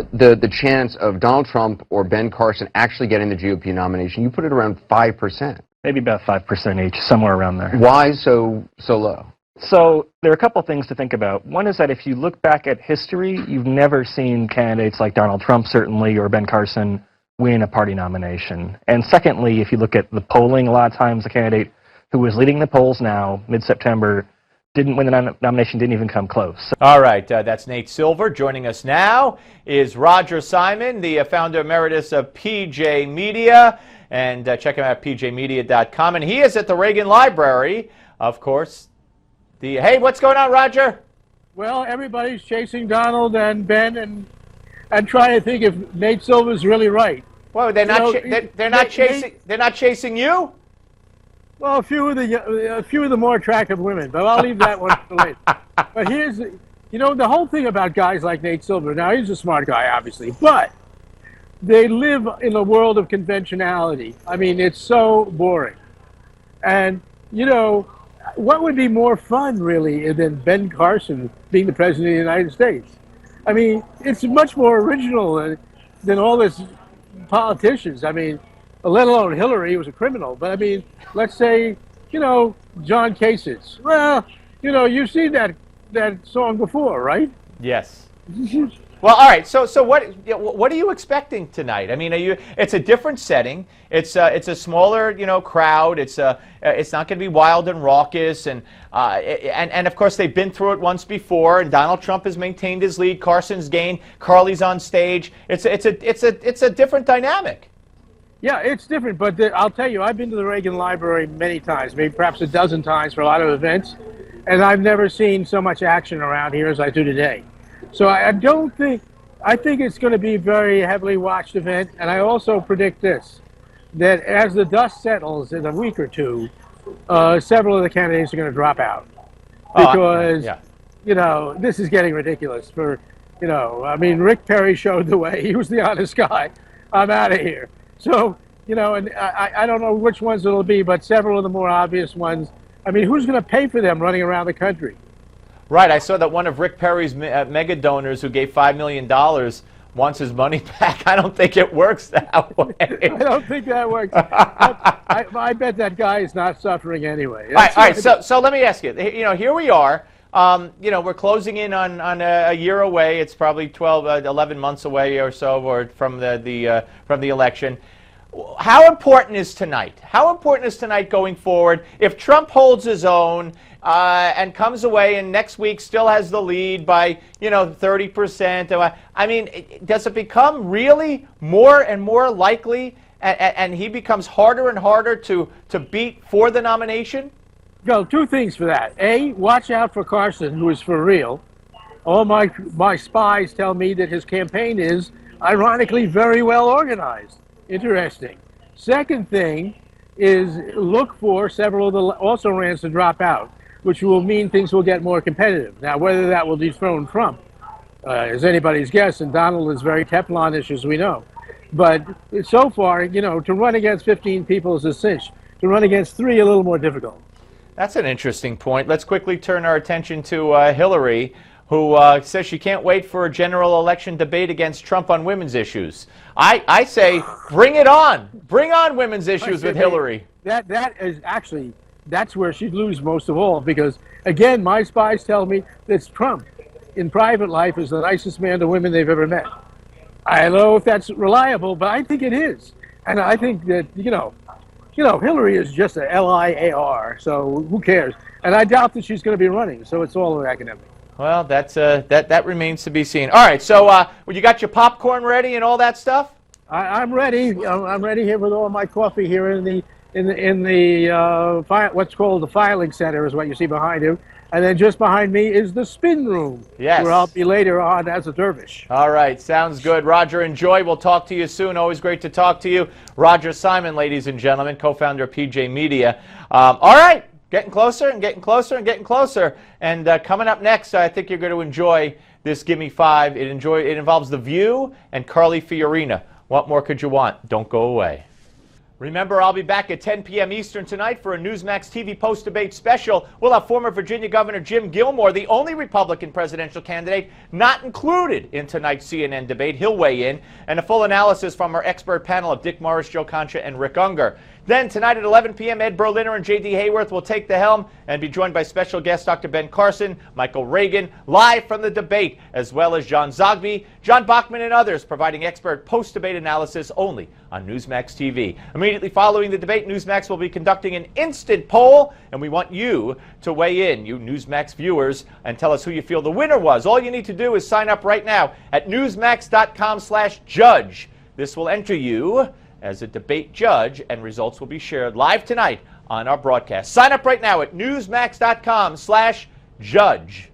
put the chance of Donald Trump or Ben Carson actually getting the GOP nomination, you put it around 5%. Maybe about 5% each, somewhere around there. Why so low? So there are a couple things to think about. One is that if you look back at history, you've never seen candidates like Donald Trump, certainly, or Ben Carson win a party nomination. And secondly, if you look at the polling, a lot of times the candidate who is leading the polls now, mid-September, didn't win the nomination, didn't even come close. All right, that's Nate Silver. Joining us now is Roger Simon, the founder emeritus of PJ Media. And check him out at pjmedia.com. And he is at the Reagan Library, of course. Hey, what's going on, Roger? Well, everybody's chasing Donald and Ben and trying to think if Nate Silver's really right. Well, they're not chasing you? Well, a few of the more attractive women, but I'll leave that one for later. But here's, the whole thing about guys like Nate Silver. Now, he's a smart guy, obviously, but they live in a world of conventionality. I mean, it's so boring. And, what would be more fun, really, than Ben Carson being the president of the United States? I mean, it's much more original than all this politicians. I mean, let alone Hillary, who was a criminal. But, I mean, let's say, John Kasich. Well, you've seen that song before, right? Yes. Well, all right. So what are you expecting tonight? I mean, it's a different setting. It's a smaller, crowd. It's not going to be wild and raucous, and of course they've been through it once before. And Donald Trump has maintained his lead. Carson's gained. Carly's on stage. It's a different dynamic. Yeah, it's different. But I'll tell you, I've been to the Reagan Library many times, maybe perhaps a dozen times for a lot of events, and I've never seen so much action around here as I do today. So I think it's going to be a very heavily watched event, and I also predict this, that as the dust settles in a week or two, several of the candidates are going to drop out. Because, this is getting ridiculous I mean, Rick Perry showed the way. He was the honest guy. I'm out of here. So, and I don't know which ones it'll be, but several of the more obvious ones. I mean, who's going to pay for them running around the country? Right. I saw that one of Rick Perry's mega donors who gave $5 million wants his money back. I don't think it works that way. I don't think that works. I bet that guy is not suffering anyway. All right. So let me ask you. Here we are. We're closing in on a year away. It's probably 11 months away or so, or from the election. How important is tonight? How important is tonight going forward? If Trump holds his own and comes away and next week still has the lead by 30%, I mean, does it become really more and more likely, and he becomes harder and harder to beat for the nomination? No, two things for that. A, watch out for Carson, who is for real. All my spies tell me that his campaign is, ironically, very well organized. Interesting. Second thing is look for several of the also-rans to drop out, which will mean things will get more competitive. Now, whether that will dethrone Trump is anybody's guess, and Donald is very Teflonish, as we know. But so far, to run against 15 people is a cinch. To run against 3, a little more difficult. That's an interesting point. Let's quickly turn our attention to Hillary, who says she can't wait for a general election debate against Trump on women's issues. I say, bring it on. Bring on women's issues with Hillary. That is actually, that's where she'd lose most of all, because, again, my spies tell me that Trump, in private life, is the nicest man to women they've ever met. I don't know if that's reliable, but I think it is. And I think that, Hillary is just a LIAR, so who cares? And I doubt that she's going to be running, so it's all academic. Well, that remains to be seen. All right, so you got your popcorn ready and all that stuff? I'm ready. I'm ready here with all my coffee here in the what's called the filing center is what you see behind you. And then just behind me is the spin room, yes, where I'll be later on as a dervish. All right, sounds good. Roger, enjoy. We'll talk to you soon. Always great to talk to you. Roger Simon, ladies and gentlemen, co-founder of PJ Media. All right, getting closer and getting closer and getting closer. And coming up next, I think you're going to enjoy this Gimme 5. It involves The View and Carly Fiorina. What more could you want? Don't go away. Remember, I'll be back at 10 p.m. Eastern tonight for a Newsmax TV post-debate special. We'll have former Virginia Governor Jim Gilmore, the only Republican presidential candidate not included in tonight's CNN debate. He'll weigh in, and a full analysis from our expert panel of Dick Morris, Joe Concha, and Rick Unger. Then, tonight at 11 p.m., Ed Berliner and J.D. Hayworth will take the helm and be joined by special guest Dr. Ben Carson, Michael Reagan, live from the debate, as well as John Zogby, John Bachman, and others, providing expert post-debate analysis only on Newsmax TV. Immediately following the debate, Newsmax will be conducting an instant poll, and we want you to weigh in, you Newsmax viewers, and tell us who you feel the winner was. All you need to do is sign up right now at newsmax.com/judge. This will enter you as a debate judge, and results will be shared live tonight on our broadcast. Sign up right now at newsmax.com/judge.